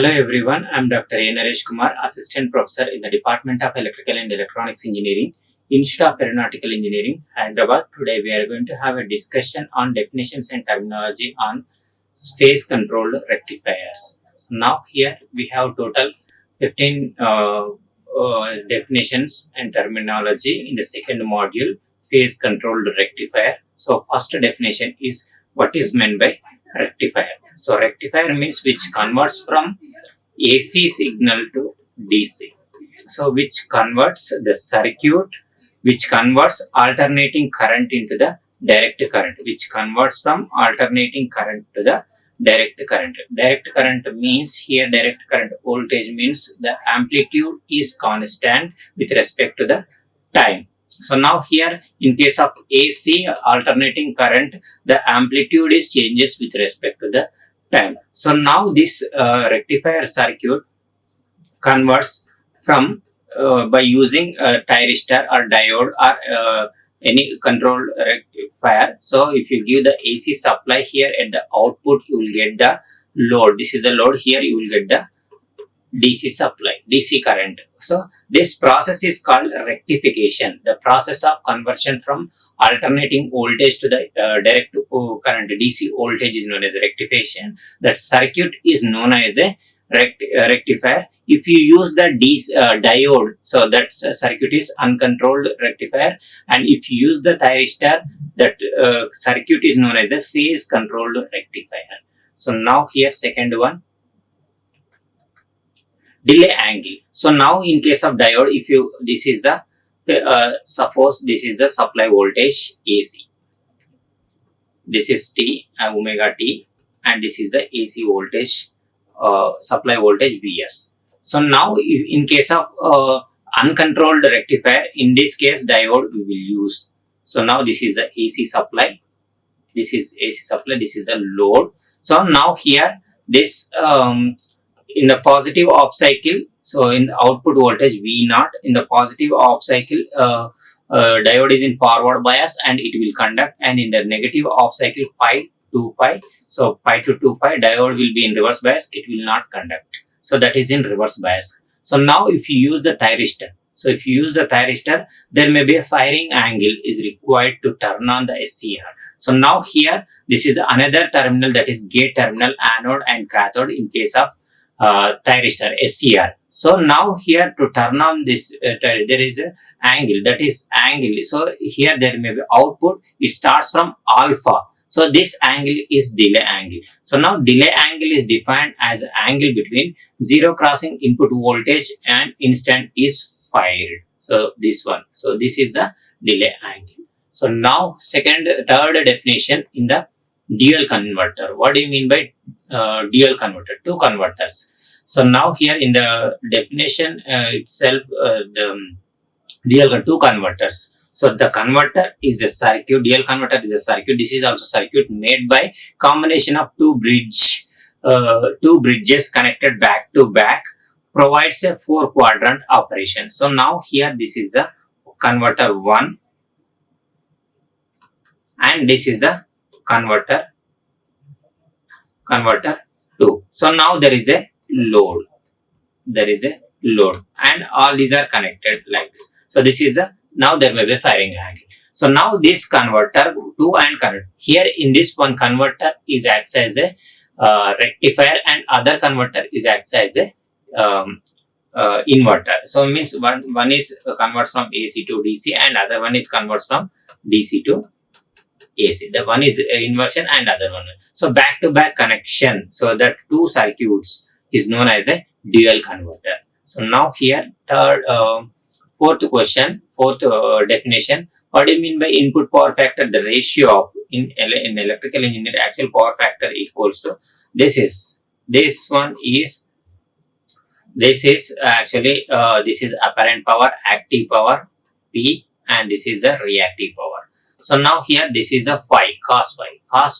Hello everyone, I am Dr. Naresh Kumar, Assistant Professor in the Department of Electrical and Electronics Engineering, Institute of Aeronautical Engineering, Hyderabad. Today we are going to have a discussion on definitions and terminology on phase controlled rectifiers. So now here we have total 15 definitions and terminology in the second module, phase controlled rectifier. So first definition is what is meant by rectifier. So rectifier means which converts from AC signal to DC. So which converts the circuit, which converts alternating current into the direct current, which converts from alternating current to the direct current. Direct current means here direct current voltage means the amplitude is constant with respect to the time. So now here in case of AC alternating current, the amplitude is changes with respect to the time. So now this rectifier circuit converts from by using a thyristor or diode or any controlled rectifier. So if you give the AC supply here at the output, you will get the load. This is the load. Here you will get the DC supply, DC current. So this process is called rectification, the process of conversion from alternating voltage to the direct current. DC voltage is known as rectification. That circuit is known as a rectifier. If you use the diode, so that circuit is uncontrolled rectifier, and if you use the thyristor, that circuit is known as a phase controlled rectifier. So now here second one, delay angle. So now in case of diode, if you this is the suppose this is the supply voltage AC, this is T omega T, and this is the AC voltage supply voltage Vs. So now in case of uncontrolled rectifier, in this case diode we will use. So now this is the AC supply, this is AC supply, this is the load. So now here this in the positive off cycle, so in the output voltage V0, in the positive off cycle diode is in forward bias and it will conduct, and in the negative off cycle pi 2 pi, so pi to 2 pi, diode will be in reverse bias, it will not conduct. So that is in reverse bias. So now if you use the thyristor, so if you use the thyristor, there may be a firing angle is required to turn on the SCR. So now here this is another terminal, that is gate terminal, anode and cathode in case of thyristor SCR. So now here to turn on this there is an angle, that is angle. So here there may be output, it starts from alpha. So this angle is delay angle. So now delay angle is defined as angle between zero crossing input voltage and instant is fired. So this one. So this is the delay angle. So now third definition in the dual converter. What do you mean by dual converter? Two converters. So now here in the definition itself, the dual two converters. So the converter is a circuit, dual converter is a circuit. This is also circuit made by combination of two bridges connected back to back, provides a 4-quadrant operation. So now here this is the converter 1 and this is the converter 2. So now there is a load, and all these are connected like this. So this is the, now there may be firing angle. So now this converter 2 and converter, here in this one converter is acts as a rectifier and other converter is acts as a inverter. So means one is converts from AC to DC and other one is converts from DC to AC. The one is inversion and other one. So back to back connection. So that two circuits is known as a dual converter. So now here fourth definition. What do you mean by input power factor? The ratio of in electrical engineering, actual power factor equals to this is actually this is apparent power, active power P, and this is the reactive power. So now here this is a phi, cos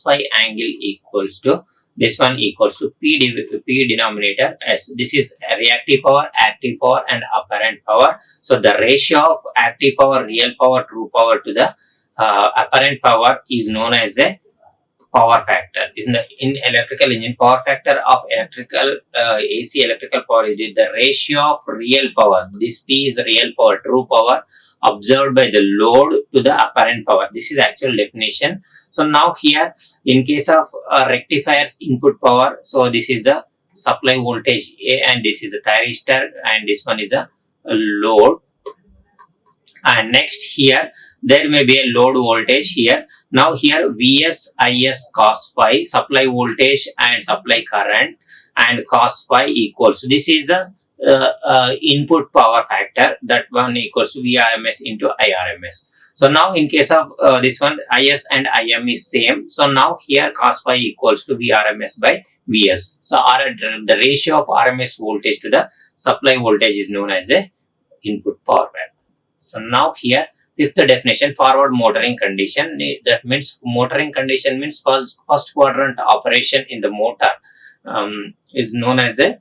phi angle equals to this one equals to P denominator as this is reactive power, active power and apparent power. So the ratio of active power, real power, true power to the apparent power is known as a power factor. In electrical engine, power factor of electrical AC electrical power is the ratio of real power. This P is real power, true power observed by the load to the apparent power. This is actual definition. So now here, in case of rectifiers input power, so this is the supply voltage A, and this is the thyristor, and this one is a load. And next here there may be a load voltage here. Now here Vs Is cos phi, supply voltage and supply current, and cos phi equals, so this is the input power factor, that one equals to Vrms into Irms. So now in case of this one, Is and Im is same, so now here cos phi equals to Vrms by Vs. So the ratio of RMS voltage to the supply voltage is known as the input power factor. So now here, fifth definition, forward motoring condition. That means motoring condition means first quadrant operation in the motor is known as a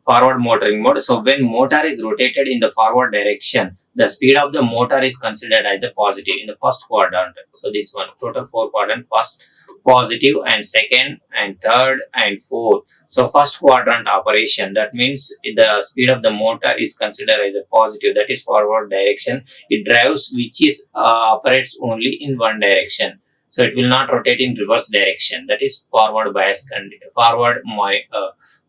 forward motoring mode. So when motor is rotated in the forward direction, the speed of the motor is considered as a positive in the first quadrant. So this one, total 4 quadrant, first positive and second and third and fourth. So first quadrant operation, that means the speed of the motor is considered as a positive, that is forward direction. It drives which is operates only in one direction. So it will not rotate in reverse direction, that is forward bias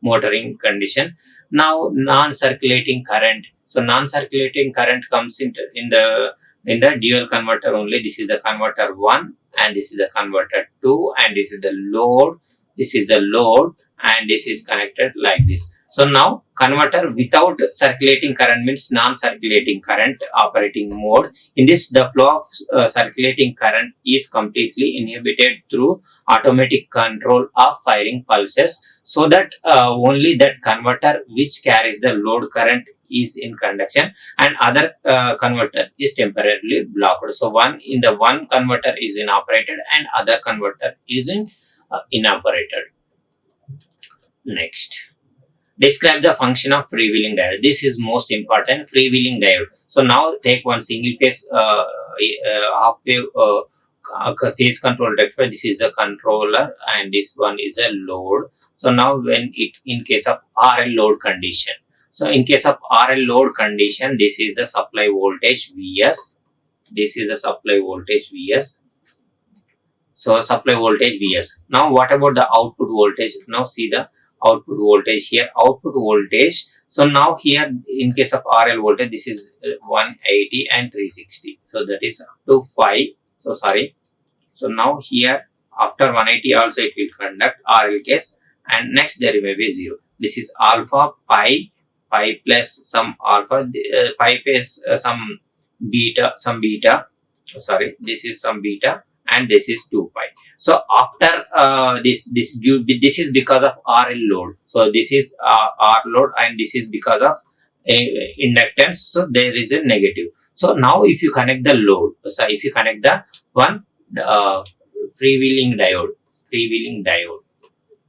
motoring condition. Now non-circulating current. So non-circulating current comes in the dual converter only. This is the converter 1 and this is the converter 2 and this is the load. This is the load and this is connected like this. So now converter without circulating current means non-circulating current operating mode. In this, the flow of circulating current is completely inhibited through automatic control of firing pulses, so that only that converter which carries the load current is in conduction and other converter is temporarily blocked. So one converter is inoperated and other converter is inoperated. Next, describe the function of freewheeling diode. This is most important, freewheeling diode. So now take one single phase half wave phase control rectifier. This is the controller and this one is a load. So now when in case of RL load condition, so in case of RL load condition, this is the supply voltage Vs. This is the supply voltage Vs. So supply voltage Vs. Now what about the output voltage? Now see the output voltage here. Output voltage. So now here in case of RL voltage, this is 180 and 360. So that is up to 5. So sorry. So now here after 180 also it will conduct RL case, and next there may be 0. This is alpha pi plus some alpha, pi plus some beta, sorry, this is some beta and this is 2 pi. So after this is because of RL load. So this is R load and this is because of inductance. So there is a negative. So now if you connect the load, so if you connect the one freewheeling diode,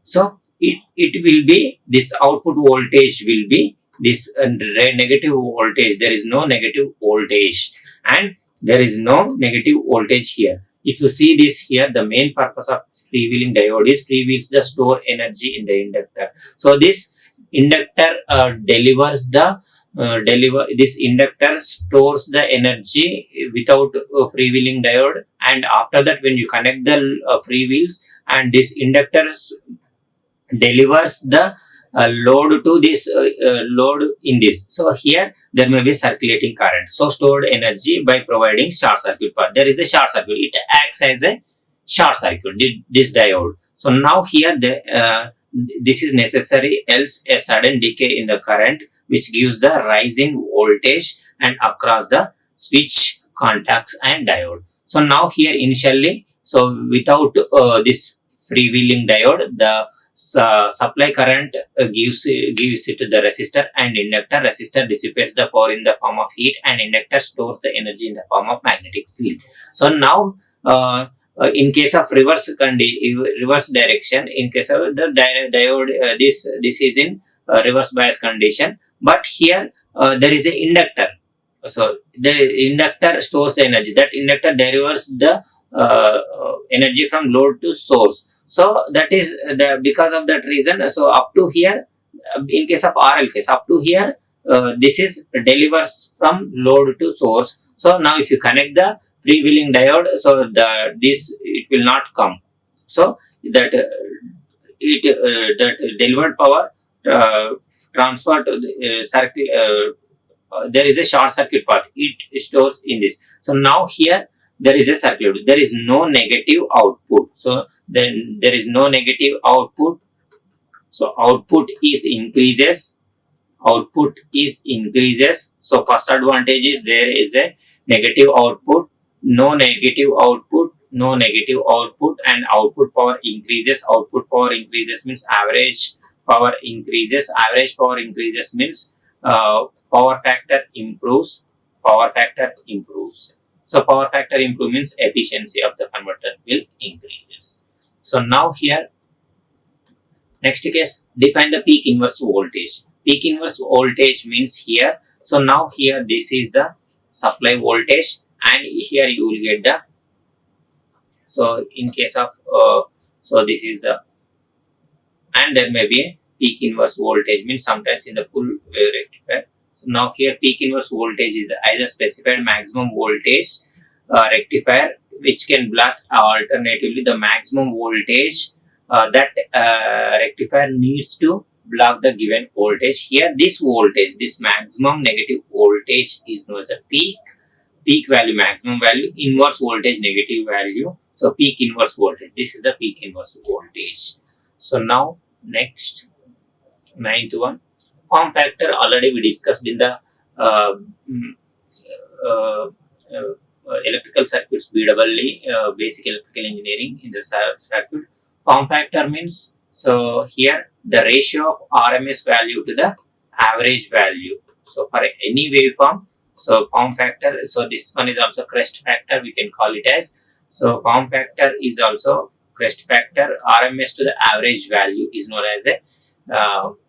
so it will be, this output voltage will be this negative voltage. There is no negative voltage and there is no negative voltage here. If you see this here, the main purpose of freewheeling diode is freewheels the store energy in the inductor. So this inductor this inductor stores the energy without freewheeling diode, and after that when you connect the freewheels, and this inductor delivers the load to this load in this. So here there may be circulating current. So stored energy by providing short circuit power. There is a short circuit. It acts as a short circuit, this diode. So now here this is necessary, else a sudden decay in the current which gives the rise in voltage and across the switch contacts and diode. So now here initially, so without this freewheeling diode, the supply current gives it to the resistor and inductor. Resistor dissipates the power in the form of heat and inductor stores the energy in the form of magnetic field. So now in case of reverse direction, in case of the diode, this is in reverse bias condition, but here there is a inductor. So the inductor stores the energy. That inductor delivers the energy from load to source. So that is because of that reason. So up to here, in case of RL case, up to here, this is delivers from load to source. So now if you connect the freewheeling diode, so this it will not come. So that that delivered power transfer to the circuit. There is a short circuit path. It stores in this. So now here there is a circuit. There is no negative output. So then there is no negative output. So output is increases. Output is increases. So first advantage is there is a negative output. No negative output. No negative output, and output power increases. Output power increases means average power increases. Average power increases means power factor improves. Power factor improves. So power factor improves means efficiency of the converter will increases. So now here, next case, define the peak inverse voltage. Peak inverse voltage means here. So now here this is the supply voltage, and here you will get the. So in case of so this is the, and there may be a peak inverse voltage means sometimes in the full wave rectifier. So now here peak inverse voltage is either specified maximum voltage rectifier which can block alternatively the maximum voltage that rectifier needs to block the given voltage. Here this voltage, this maximum negative voltage is known as a peak value, maximum value, inverse voltage, negative value. So peak inverse voltage, this is the peak inverse voltage. So now next, ninth one, form factor. Already we discussed in the electrical circuits BEE, basic electrical engineering in the circuit. Form factor means, so here the ratio of RMS value to the average value. So for any waveform, so form factor, so this one is also crest factor, we can call it as. So form factor is also crest factor. RMS to the average value is known as a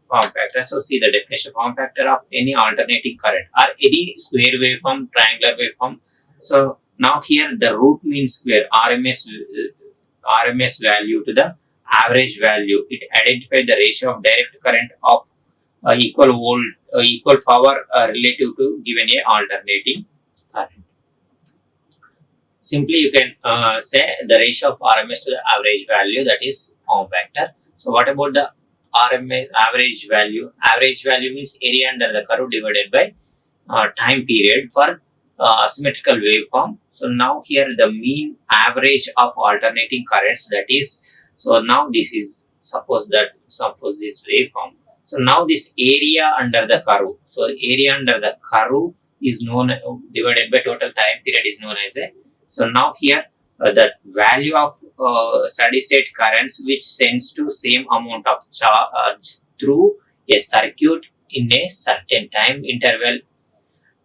form factor. So see the definition: form factor of any alternating current or any square waveform, triangular waveform. So now here the root means square. RMS value to the average value. It identifies the ratio of direct current of equal power relative to given a alternating current. Simply you can say the ratio of RMS to the average value, that is form factor. So what about the RMS average value? Average value means area under the curve divided by time period for symmetrical waveform. So now here the mean average of alternating currents, that is, so now this is suppose this waveform. So now this area under the curve. So area under the curve is known divided by total time period is known as a. So now here the value of steady state currents which sends to same amount of charge through a circuit in a certain time interval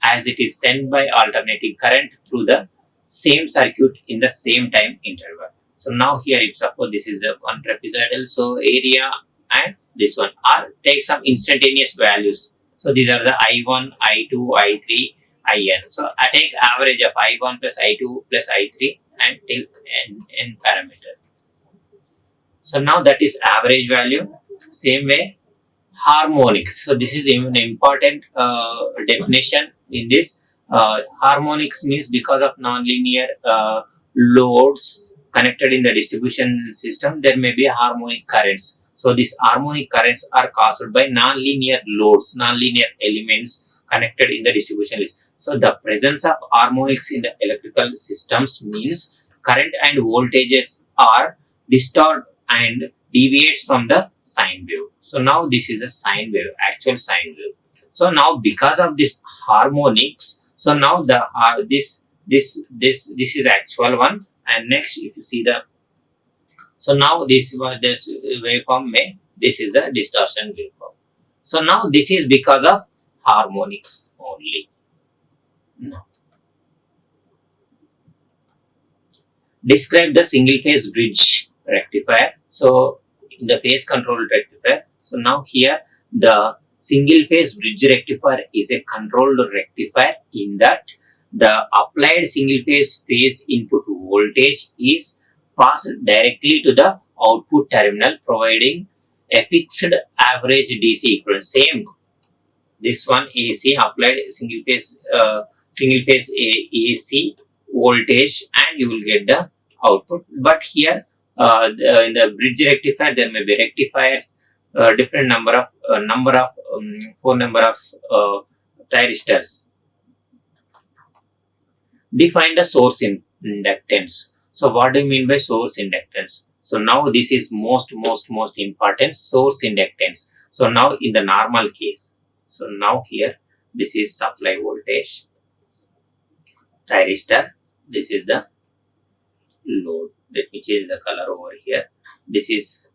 as it is sent by alternating current through the same circuit in the same time interval. So now here if suppose this is the one trapezoidal, so area and this one are take some instantaneous values. So these are the I1, I2, I3, IN. So I take average of I1 plus I2 plus I3 and till n parameter. So now that is average value. Same way harmonics. So this is even an important definition in this. Harmonics means because of nonlinear loads connected in the distribution system, there may be harmonic currents. So these harmonic currents are caused by nonlinear loads, nonlinear elements connected in the distribution list. So the presence of harmonics in the electrical systems means current and voltages are distorted and deviates from the sine wave. So now this is a sine wave, actual sine wave. So now because of this harmonics, so now the this is actual one, and next if you see the, so now this waveform this is a distortion waveform. So now this is because of harmonics only. No. Describe the single phase bridge rectifier. So in the phase controlled rectifier. So now here the single phase bridge rectifier is a controlled rectifier in that the applied single phase input voltage is passed directly to the output terminal, providing a fixed average DC equivalent. Same, this one AC applied single phase AC voltage, and you will get the output. But here in the bridge rectifier, there may be rectifiers, different number of four number of thyristors. Define the source inductance. So what do you mean by source inductance? So now this is most important, source inductance. So now in the normal case, so now here this is supply voltage, thyristor, this is the load. Let me change the color over here. This is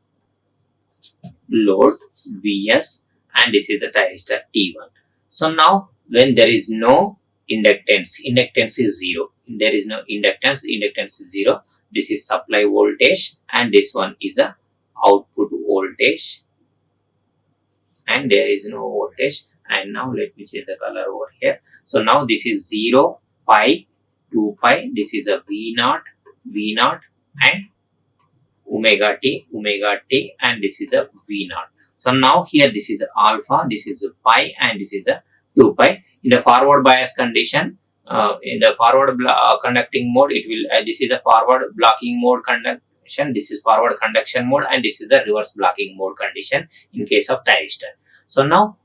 load Vs, and this is the thyristor T1. So now when there is no inductance is 0. There is no inductance is 0. This is supply voltage, and this one is a output voltage, and there is no voltage. And now let me change the color over here. So now this is 0, pi, 2 pi, this is a V0, and omega t, and this is the V0. So now here this is alpha, this is pi, and this is the 2 pi. In the forward bias condition, in the forward conducting mode, it will this is the forward blocking mode conduction, this is forward conduction mode, and this is the reverse blocking mode condition in case of thyristor. So now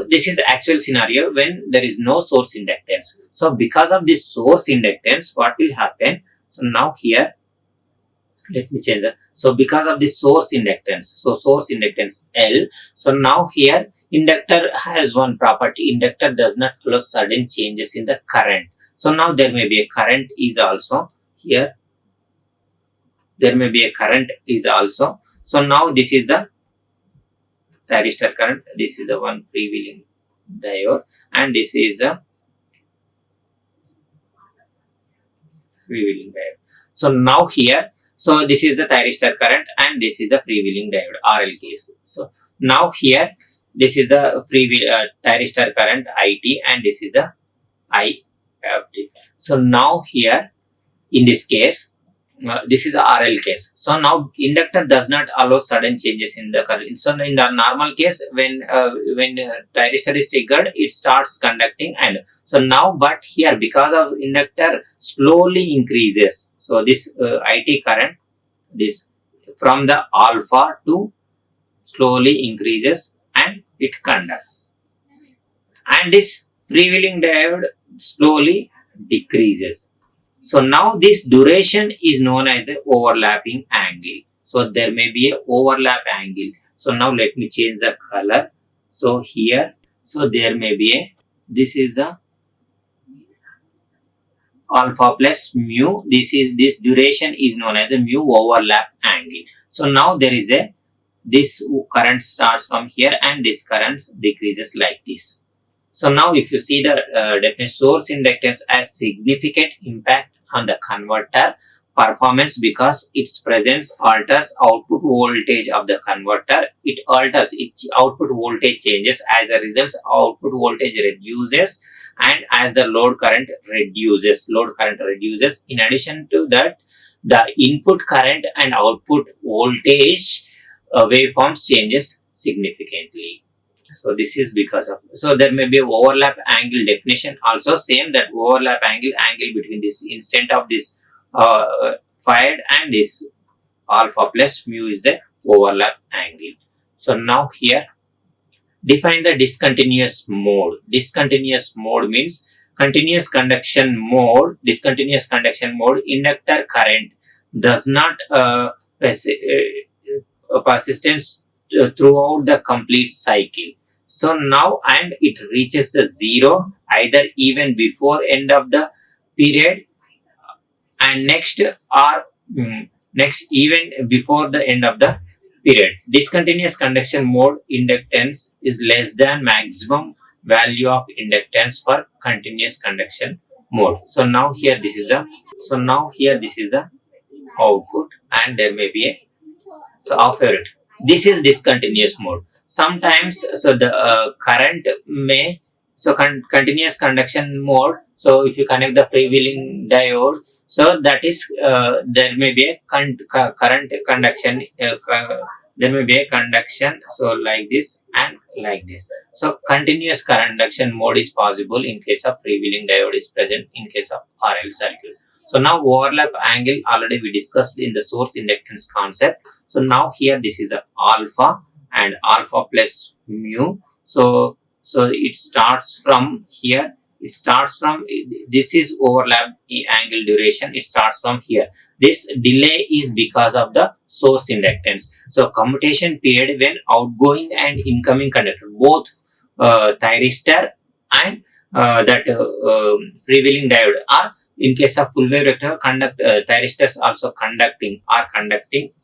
this is the actual scenario when there is no source inductance. So because of this source inductance, what will happen? So now here, let me change that. So because of this source inductance, so source inductance L. So now here inductor has one property. Inductor does not allow sudden changes in the current. So now there may be a current is also here. There may be a current is also. So now this is the thyristor current. This is the one freewheeling diode, and this is the freewheeling diode. So now here, so this is the thyristor current, and this is the freewheeling diode RL case. So now here, this is the thyristor current IT, and this is the IARE. So now here in this case, this is the RL case. So now inductor does not allow sudden changes in the current. So in the normal case, when thyristor is triggered, it starts conducting, and so now, but here because of inductor slowly increases. So this IT current, this from the alpha to slowly increases, and it conducts, and this freewheeling diode slowly decreases. So now this duration is known as the overlapping angle. So there may be a overlap angle. So now let me change the color. So here, so there may be a, this is the alpha plus mu. This duration is known as a mu overlap angle. So now there is a, this current starts from here, and this current decreases like this. So now if you see the definition, source inductance has significant impact on the converter performance because its presence alters output voltage of the converter. It alters its output voltage changes. As a result, output voltage reduces, and as the load current reduces. In addition to that, the input current and output voltage waveforms changes significantly. So this is because of, so there may be overlap angle definition also same, that overlap angle between this instant of this fired and this alpha plus mu is the overlap angle. So now here define the discontinuous mode. Discontinuous mode means continuous conduction mode. Discontinuous conduction mode, inductor current does not persistence throughout the complete cycle. So now, and it reaches the zero either even before end of the period and next, or next even before the end of the period. Discontinuous conduction mode inductance is less than maximum value of inductance for continuous conduction mode. So now here this is the, so now here this is the output, and there may be a, so after it, this is discontinuous mode. Sometimes, so the current may, so continuous conduction mode. So if you connect the freewheeling diode, So that is there may be a current conduction. There may be a conduction, so like this and like this. So continuous conduction mode is possible in case of freewheeling diode is present in case of RL circuit. So now overlap angle already we discussed in the source inductance concept. So now here this is a alpha and alpha plus mu. So it starts from here. It starts from this is overlap angle duration. It starts from here. This delay is because of the source inductance. So commutation period when outgoing and incoming conductor both thyristor and freewheeling diode are in case of full wave rectifier thyristors also conducting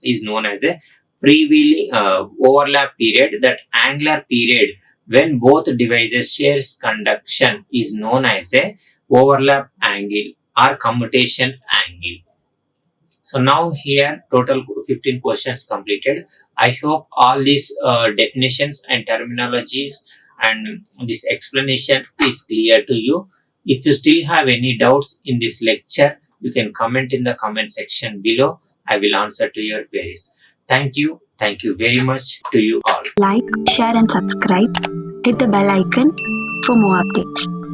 is known as a freewheeling overlap period. That angular period when both devices shares conduction is known as a overlap angle or commutation angle. So now here total 15 questions completed. I hope all these definitions and terminologies and this explanation is clear to you. If you still have any doubts in this lecture, you can comment in the comment section below. I will answer to your queries. Thank you. Thank you very much to you all. Like, share and subscribe. Hit the bell icon for more updates.